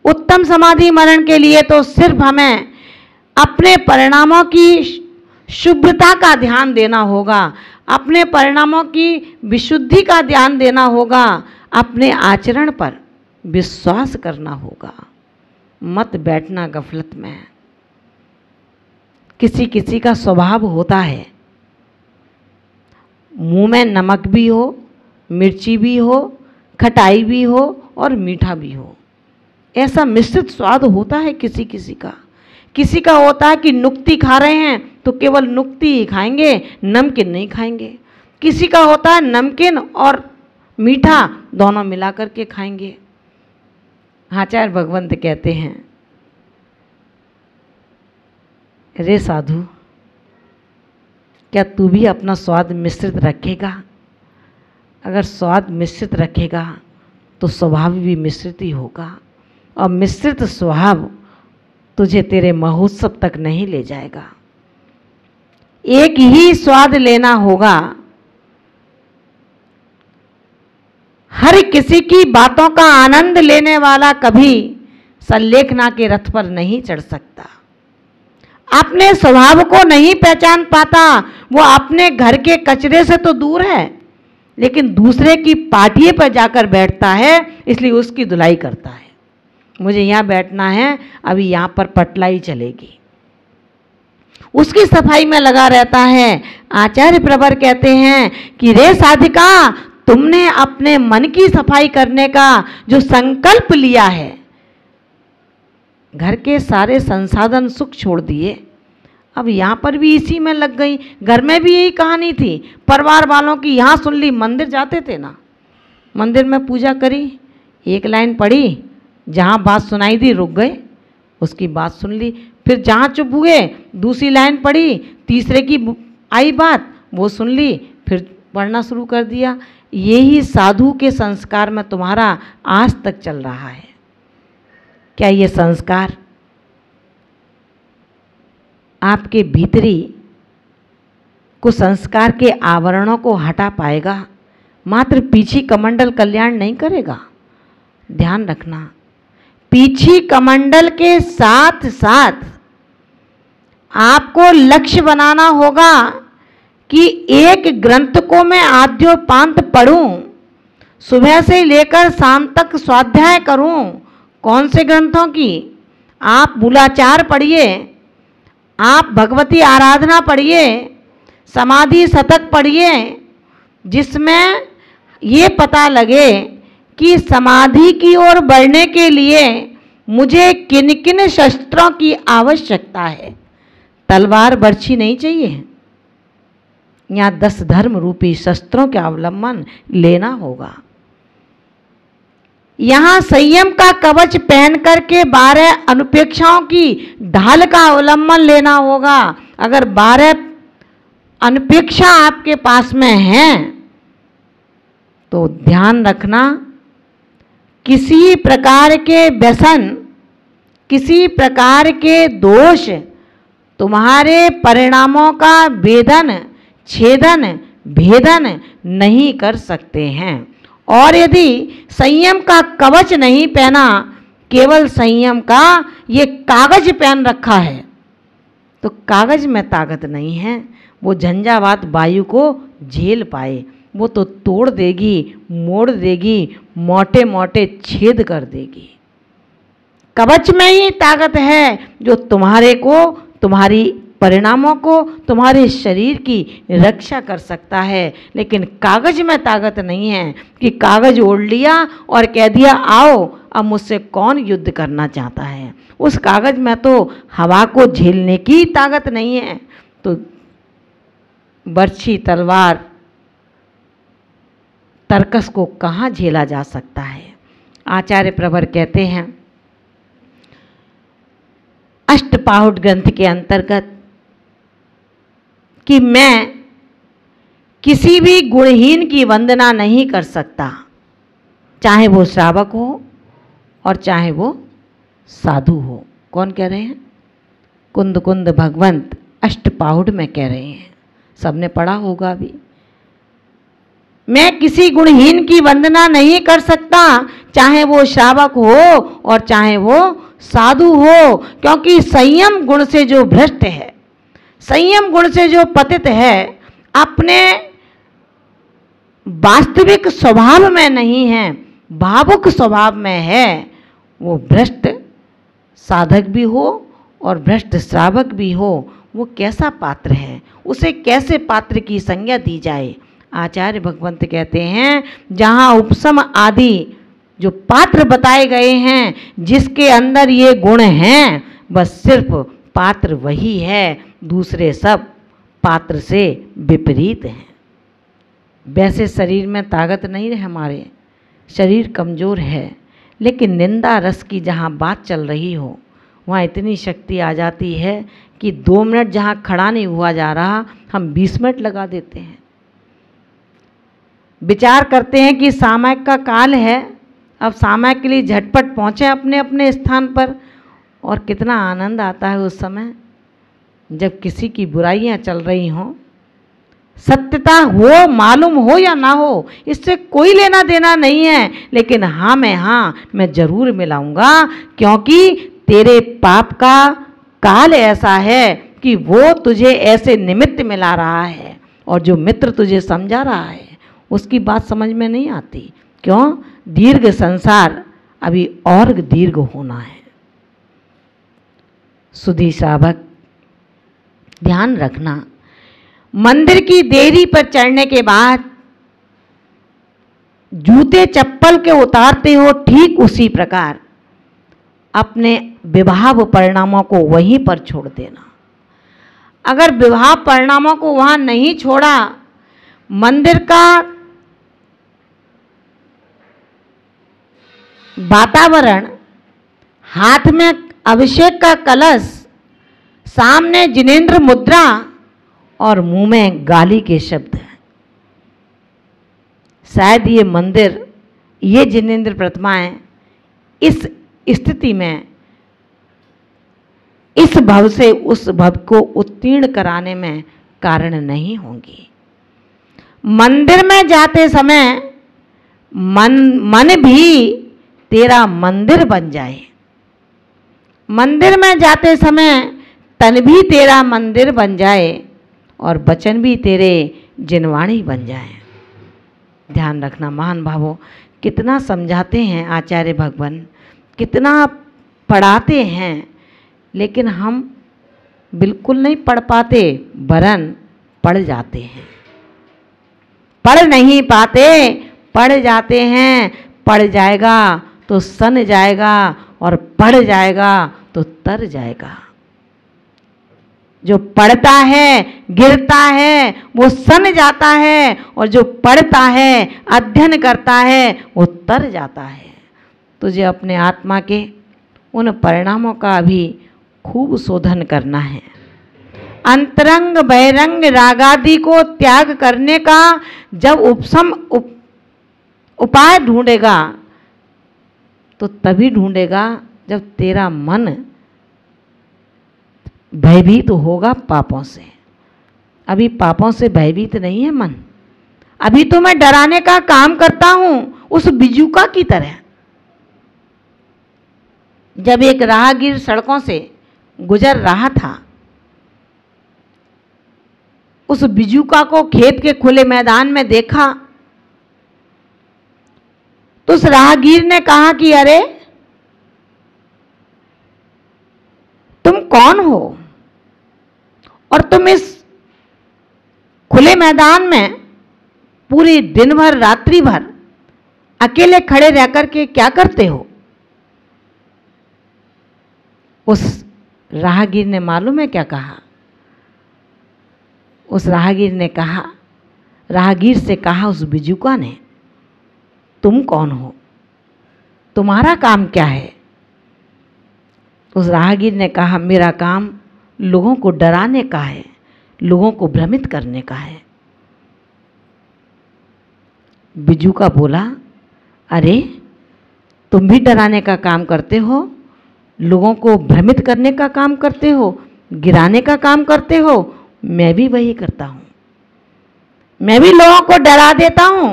उत्तम समाधि मरण के लिए तो सिर्फ हमें अपने परिणामों की शुभ्रता का ध्यान देना होगा, अपने परिणामों की विशुद्धि का ध्यान देना होगा, अपने आचरण पर विश्वास करना होगा। मत बैठना गफलत में। किसी किसी का स्वभाव होता है, मुंह में नमक भी हो, मिर्ची भी हो, खटाई भी हो और मीठा भी हो, ऐसा मिश्रित स्वाद होता है किसी किसी का। किसी का होता है कि नुक्ती खा रहे हैं तो केवल नुक्ती ही खाएंगे, नमकीन नहीं खाएंगे। किसी का होता है नमकीन और मीठा दोनों मिला करके खाएंगे। आचार्य भगवंत कहते हैं, रे साधु, क्या तू भी अपना स्वाद मिश्रित रखेगा? अगर स्वाद मिश्रित रखेगा तो स्वभाव भी मिश्रित ही होगा, और मिश्रित स्वभाव तुझे तेरे महोत्सव तक नहीं ले जाएगा। एक ही स्वाद लेना होगा। हर किसी की बातों का आनंद लेने वाला कभी सल्लेखना के रथ पर नहीं चढ़ सकता। अपने स्वभाव को नहीं पहचान पाता, वो अपने घर के कचरे से तो दूर है, लेकिन दूसरे की पाटिये पर जाकर बैठता है, इसलिए उसकी धुलाई करता है। मुझे यहाँ बैठना है, अभी यहाँ पर पटलाई चलेगी, उसकी सफाई में लगा रहता है। आचार्य प्रवर कहते हैं कि रे साधिका, तुमने अपने मन की सफाई करने का जो संकल्प लिया है, घर के सारे संसाधन सुख छोड़ दिए, अब यहाँ पर भी इसी में लग गई। घर में भी यही कहानी थी, परिवार वालों की यहाँ सुन ली। मंदिर जाते थे ना, मंदिर में पूजा करी, एक लाइन पढ़ी, जहाँ बात सुनाई दी रुक गए, उसकी बात सुन ली। फिर जहाँ चुप हुए दूसरी लाइन पढ़ी, तीसरे की आई बात वो सुन ली, फिर पढ़ना शुरू कर दिया। यही साधु के संस्कार में तुम्हारा आज तक चल रहा है। क्या ये संस्कार आपके भीतरी कुसंस्कार के आवरणों को हटा पाएगा? मात्र पीछी कमंडल कल्याण नहीं करेगा। ध्यान रखना, पीछी कमंडल के साथ साथ आपको लक्ष्य बनाना होगा कि एक ग्रंथ को मैं आद्योपांत पढ़ूं, सुबह से लेकर शाम तक स्वाध्याय करूं। कौन से ग्रंथों की? आप मूलाचार पढ़िए, आप भगवती आराधना पढ़िए, समाधि शतक पढ़िए, जिसमें ये पता लगे कि समाधि की ओर बढ़ने के लिए मुझे किन किन शस्त्रों की आवश्यकता है। तलवार बर्छी नहीं चाहिए, यहाँ 10 धर्म रूपी शस्त्रों के अवलंबन लेना होगा। यहाँ संयम का कवच पहन करके 12 अनुपेक्षाओं की ढाल का अवलंबन लेना होगा। अगर 12 अनुपेक्षा आपके पास में है तो ध्यान रखना, किसी प्रकार के व्यसन, किसी प्रकार के दोष तुम्हारे परिणामों का वेदन, छेदन, भेदन नहीं कर सकते हैं। और यदि संयम का कवच नहीं पहना, केवल संयम का ये कागज पहन रखा है, तो कागज में ताकत नहीं है। वो झंझावात वायु को झेल पाए, वो तो तोड़ देगी, मोड़ देगी, मोटे मोटे छेद कर देगी। कवच में ही ताकत है जो तुम्हारे को, तुम्हारी परिणामों को, तुम्हारे शरीर की रक्षा कर सकता है। लेकिन कागज में ताकत नहीं है कि कागज ओढ़ लिया और कह दिया आओ अब मुझसे कौन युद्ध करना चाहता है। उस कागज में तो हवा को झेलने की ताकत नहीं है, तो बर्छी, तलवार, तरकस को कहाँ झेला जा सकता है। आचार्य प्रवर कहते हैं अष्टपाहुट ग्रंथ के अंतर्गत कि मैं किसी भी गुणहीन की वंदना नहीं कर सकता, चाहे वो श्रावक हो और चाहे वो साधु हो। कौन कह रहे हैं? कुंद कुंद भगवंत अष्टपाहुट में कह रहे हैं, सबने पढ़ा होगा अभी। मैं किसी गुणहीन की वंदना नहीं कर सकता, चाहे वो श्रावक हो और चाहे वो साधु हो, क्योंकि संयम गुण से जो भ्रष्ट है, संयम गुण से जो पतित है, अपने वास्तविक स्वभाव में नहीं है, भावुक स्वभाव में है, वो भ्रष्ट साधक भी हो और भ्रष्ट श्रावक भी हो, वो कैसा पात्र है, उसे कैसे पात्र की संज्ञा दी जाए। आचार्य भगवंत कहते हैं जहाँ उपसम आदि जो पात्र बताए गए हैं, जिसके अंदर ये गुण हैं, बस सिर्फ पात्र वही है, दूसरे सब पात्र से विपरीत हैं। वैसे शरीर में ताकत नहीं है, हमारे शरीर कमज़ोर है, लेकिन निंदा रस की जहाँ बात चल रही हो वहाँ इतनी शक्ति आ जाती है कि 2 मिनट जहाँ खड़ा नहीं हुआ जा रहा, हम 20 मिनट लगा देते हैं। विचार करते हैं कि सामयिक का काल है, अब सामयिक के लिए झटपट पहुँचे अपने अपने स्थान पर, और कितना आनंद आता है उस समय जब किसी की बुराइयाँ चल रही हों। सत्यता हो, मालूम हो या ना हो, इससे कोई लेना देना नहीं है, लेकिन हाँ मैं ज़रूर मिलाऊंगा, क्योंकि तेरे पाप का काल ऐसा है कि वो तुझे ऐसे निमित्त मिला रहा है, और जो मित्र तुझे समझा रहा है उसकी बात समझ में नहीं आती। क्यों? दीर्घ संसार अभी और दीर्घ होना है। सुधी श्रावक ध्यान रखना, मंदिर की देहरी पर चढ़ने के बाद जूते चप्पल के उतारते हो, ठीक उसी प्रकार अपने विवाह परिणामों को वहीं पर छोड़ देना। अगर विवाह परिणामों को वहां नहीं छोड़ा, मंदिर का वातावरण, हाथ में अभिषेक का कलश, सामने जिनेंद्र मुद्रा और मुंह में गाली के शब्द हैं, शायद ये मंदिर, ये जिनेंद्र प्रतिमाएं इस स्थिति में इस भव से उस भव को उत्तीर्ण कराने में कारण नहीं होंगी। मंदिर में जाते समय मन भी तेरा मंदिर बन जाए, मंदिर में जाते समय तन भी तेरा मंदिर बन जाए, और वचन भी तेरे जिनवाणी बन जाए। ध्यान रखना महान भावों, कितना समझाते हैं आचार्य भगवान, कितना पढ़ाते हैं, लेकिन हम बिल्कुल नहीं पढ़ पाते, वरन पढ़ जाते हैं। पढ़ नहीं पाते, पढ़ जाते हैं। पढ़ जाएगा तो सन जाएगा, और पढ़ जाएगा तो तर जाएगा। जो पढ़ता है, गिरता है, वो सन जाता है, और जो पढ़ता है, अध्ययन करता है, वो तर जाता है। तुझे अपने आत्मा के उन परिणामों का भी खूब शोधन करना है। अंतरंग बहिरंग रागादि को त्याग करने का जब उपशम उपाय ढूंढेगा, तो तभी ढूंढेगा जब तेरा मन भयभीत होगा पापों से। अभी पापों से भयभीत नहीं है मन, अभी तो मैं डराने का काम करता हूं उस बिजुका की तरह। जब एक राहगीर सड़कों से गुजर रहा था, उस बिजुका को खेत के खुले मैदान में देखा, तो उस राहगीर ने कहा कि अरे तुम कौन हो, और तुम इस खुले मैदान में पूरी दिन भर रात्रि भर अकेले खड़े रह करके क्या करते हो? उस राहगीर ने मालूम है क्या कहा? उस राहगीर ने कहा, राहगीर से कहा उस बिजुका ने, तुम कौन हो, तुम्हारा काम क्या है? उस राहगीर ने कहा, मेरा काम लोगों को डराने का है, लोगों को भ्रमित करने का है। बिजुका बोला, अरे तुम भी डराने का काम करते हो, लोगों को भ्रमित करने का काम करते हो, गिराने का काम करते हो, मैं भी वही करता हूँ। मैं भी लोगों को डरा देता हूं,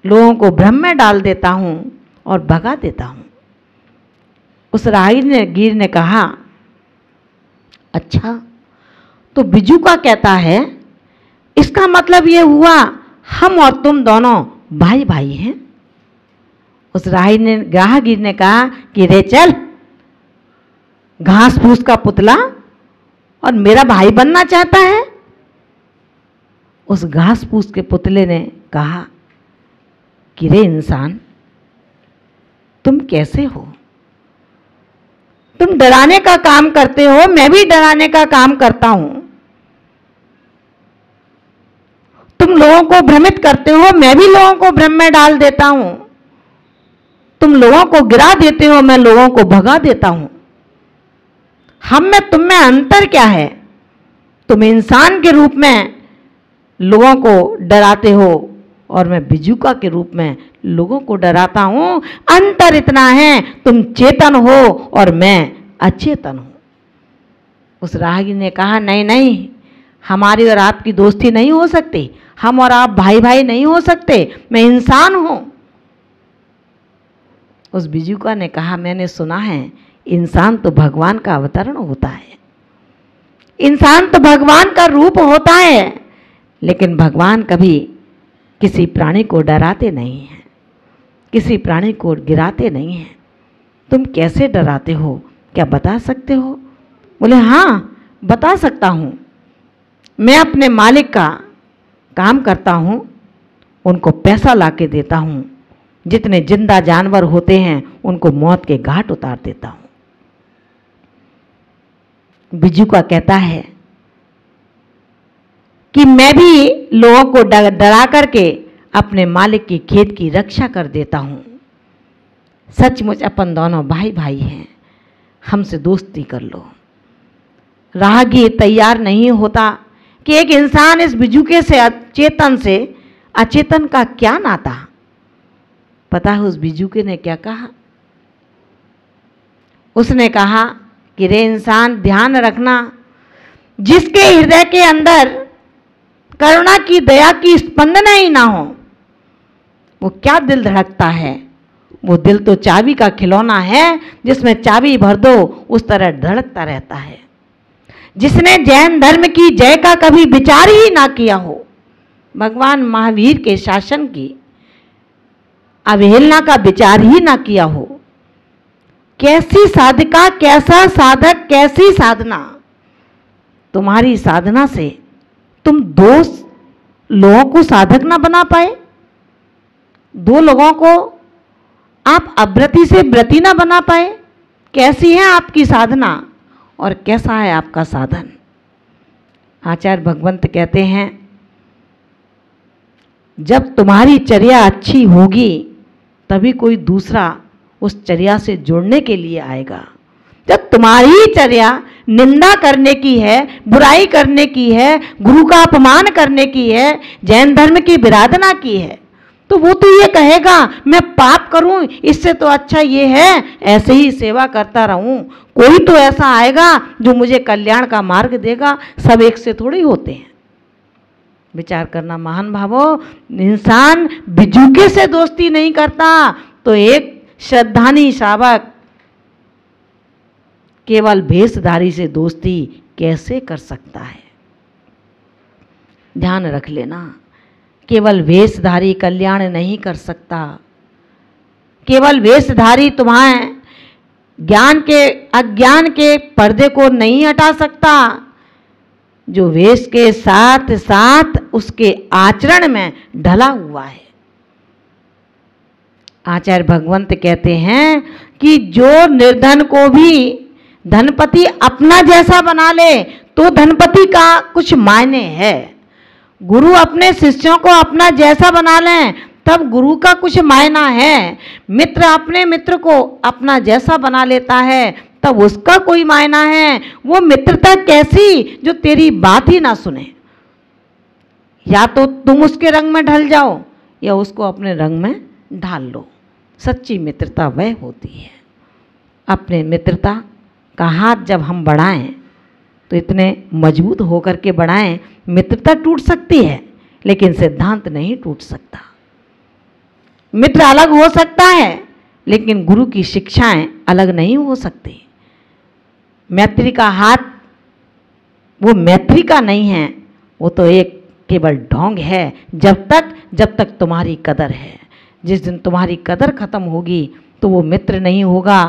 लोगों को भ्रम में डाल देता हूं और भगा देता हूं। उस राहगीर ने कहा, अच्छा तो बिजू का कहता है, इसका मतलब ये हुआ हम और तुम दोनों भाई भाई हैं। उस राहगीर ने कहा कि रे चल, घास फूस का पुतला और मेरा भाई बनना चाहता है। उस घास फूस के पुतले ने कहा कि रे इंसान, तुम कैसे हो? तुम डराने का काम करते हो, मैं भी डराने का काम करता हूं। तुम लोगों को भ्रमित करते हो, मैं भी लोगों को भ्रम में डाल देता हूं। तुम लोगों को गिरा देते हो, मैं लोगों को भगा देता हूं। हम में तुम में अंतर क्या है? तुम इंसान के रूप में लोगों को डराते हो और मैं बिजुका के रूप में लोगों को डराता हूं। अंतर इतना है, तुम चेतन हो और मैं अचेतन हूं। उस राहगीर ने कहा, नहीं नहीं, हमारी और आपकी दोस्ती नहीं हो सकती, हम और आप भाई भाई नहीं हो सकते, मैं इंसान हूं। उस बिजुका ने कहा, मैंने सुना है इंसान तो भगवान का अवतरण होता है, इंसान तो भगवान का रूप होता है, लेकिन भगवान कभी किसी प्राणी को डराते नहीं हैं, किसी प्राणी को गिराते नहीं हैं। तुम कैसे डराते हो, क्या बता सकते हो? बोले, हाँ बता सकता हूँ। मैं अपने मालिक का काम करता हूँ, उनको पैसा ला के देता हूँ, जितने जिंदा जानवर होते हैं उनको मौत के घाट उतार देता हूँ। बिजुका कहता है कि मैं भी लोगों को डरा करके अपने मालिक की खेत की रक्षा कर देता हूँ। सचमुच अपन दोनों भाई भाई हैं, हमसे दोस्ती कर लो। राहगीर तैयार नहीं होता कि एक इंसान इस बिजुके से चेतन से अचेतन का क्या नाता। पता है उस बिजुके ने क्या कहा? उसने कहा कि रे इंसान, ध्यान रखना, जिसके हृदय के अंदर करुणा की, दया की स्पंदन ही ना हो, वो क्या दिल धड़कता है? वो दिल तो चाबी का खिलौना है, जिसमें चाबी भर दो उस तरह धड़कता रहता है। जिसने जैन धर्म की जय का कभी विचार ही ना किया हो, भगवान महावीर के शासन की अवहेलना का विचार ही ना किया हो, कैसी साधिका, कैसा साधक, कैसी साधना। तुम्हारी साधना से तुम दो लोगों को साधक ना बना पाए, दो लोगों को आप अव्रति से व्रति ना बना पाए। कैसी है आपकी साधना और कैसा है आपका साधन? आचार्य भगवंत कहते हैं, जब तुम्हारी चर्या अच्छी होगी तभी कोई दूसरा उस चर्या से जुड़ने के लिए आएगा। जब तुम्हारी चर्या निंदा करने की है, बुराई करने की है, गुरु का अपमान करने की है, जैन धर्म की विराधना की है, तो वो तो ये कहेगा मैं पाप करूं, इससे तो अच्छा ये है ऐसे ही सेवा करता रहूं। कोई तो ऐसा आएगा जो मुझे कल्याण का मार्ग देगा। सब एक से थोड़ी होते हैं। विचार करना महान भावों, इंसान बिजुके से दोस्ती नहीं करता तो एक श्रद्धानी श्रावक केवल भेषधारी से दोस्ती कैसे कर सकता है? ध्यान रख लेना, केवल वेशधारी कल्याण नहीं कर सकता। केवल वेशधारी तुम्हारे ज्ञान के अज्ञान के पर्दे को नहीं हटा सकता। जो वेश के साथ साथ उसके आचरण में ढला हुआ है। आचार्य भगवंत कहते हैं कि जो निर्धन को भी धनपति अपना जैसा बना ले तो धनपति का कुछ मायने है। गुरु अपने शिष्यों को अपना जैसा बना लें तब गुरु का कुछ मायना है। मित्र अपने मित्र को अपना जैसा बना लेता है तब उसका कोई मायना है। वो मित्रता कैसी जो तेरी बात ही ना सुने। या तो तुम उसके रंग में ढल जाओ या उसको अपने रंग में ढाल लो। सच्ची मित्रता वह होती है। अपने मित्रता का हाथ जब हम बढ़ाएं तो इतने मजबूत होकर के बढ़ाएं, मित्रता टूट सकती है लेकिन सिद्धांत नहीं टूट सकता। मित्र अलग हो सकता है, लेकिन गुरु की शिक्षाएं अलग नहीं हो सकती। मैत्री का हाथ वो मैत्री का नहीं है, वो तो एक केवल ढोंग है। जब तक तुम्हारी कदर है। जिस दिन तुम्हारी कदर खत्म होगी तो वो मित्र नहीं होगा,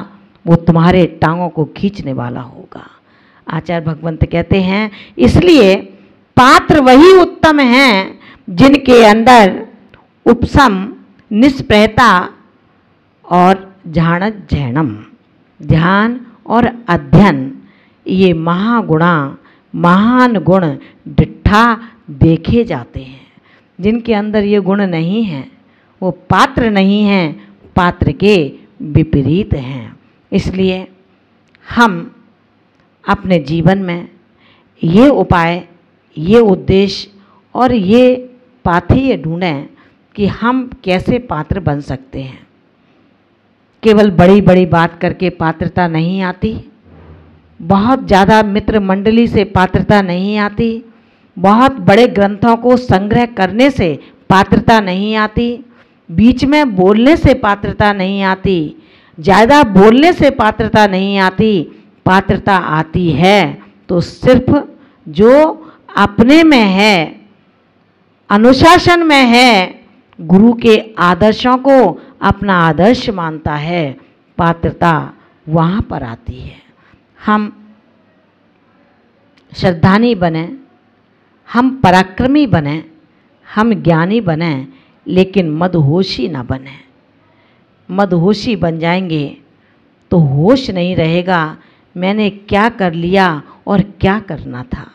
वो तुम्हारे टांगों को खींचने वाला होगा। आचार्य भगवंत कहते हैं, इसलिए पात्र वही उत्तम हैं जिनके अंदर उपशम, निष्प्रयता और ध्यानज झैनम, ध्यान और अध्ययन, ये महागुणा महान गुण डिठा देखे जाते हैं। जिनके अंदर ये गुण नहीं हैं वो पात्र नहीं हैं, पात्र के विपरीत हैं। इसलिए हम अपने जीवन में ये उपाय, ये उद्देश्य और ये पाथेय ढूंढें कि हम कैसे पात्र बन सकते हैं। केवल बड़ी बड़ी बात करके पात्रता नहीं आती, बहुत ज़्यादा मित्र मंडली से पात्रता नहीं आती, बहुत बड़े ग्रंथों को संग्रह करने से पात्रता नहीं आती, बीच में बोलने से पात्रता नहीं आती, ज़्यादा बोलने से पात्रता नहीं आती। पात्रता आती है तो सिर्फ जो अपने में है, अनुशासन में है, गुरु के आदर्शों को अपना आदर्श मानता है, पात्रता वहाँ पर आती है। हम श्रद्धानी बने, हम पराक्रमी बने, हम ज्ञानी बने, लेकिन मदहोशी ना बने। मदहोशी बन जाएंगे तो होश नहीं रहेगा, मैंने क्या कर लिया और क्या करना था।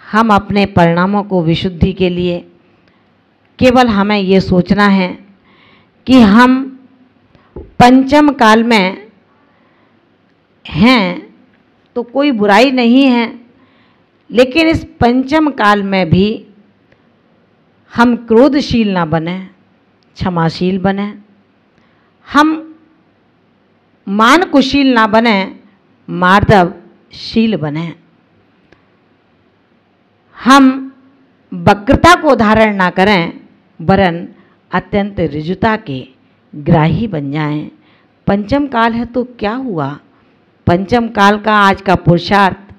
हम अपने परिणामों को विशुद्धि के लिए केवल हमें ये सोचना है कि हम पंचम काल में हैं तो कोई बुराई नहीं है, लेकिन इस पंचम काल में भी हम क्रोधशील ना बने, क्षमाशील बने, हम मानकुशील ना बने, मार्दवशील बने, हम वक्रता को धारण ना करें, वरन अत्यंत ऋजुता के ग्राही बन जाएं। पंचम काल है तो क्या हुआ? पंचम काल का आज का पुरुषार्थ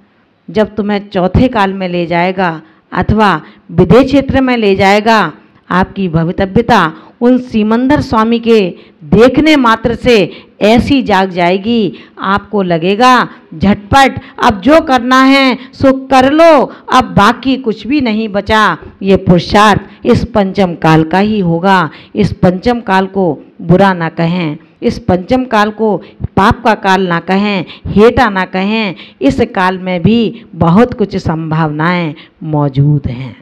जब तुम्हें चौथे काल में ले जाएगा अथवा विदेह क्षेत्र में ले जाएगा, आपकी भवितव्यता उन सीमंदर स्वामी के देखने मात्र से ऐसी जाग जाएगी, आपको लगेगा झटपट अब जो करना है सो कर लो, अब बाकी कुछ भी नहीं बचा। ये पुरुषार्थ इस पंचम काल का ही होगा। इस पंचम काल को बुरा ना कहें, इस पंचम काल को पाप का काल ना कहें, हेटा ना कहें। इस काल में भी बहुत कुछ संभावनाएं मौजूद हैं।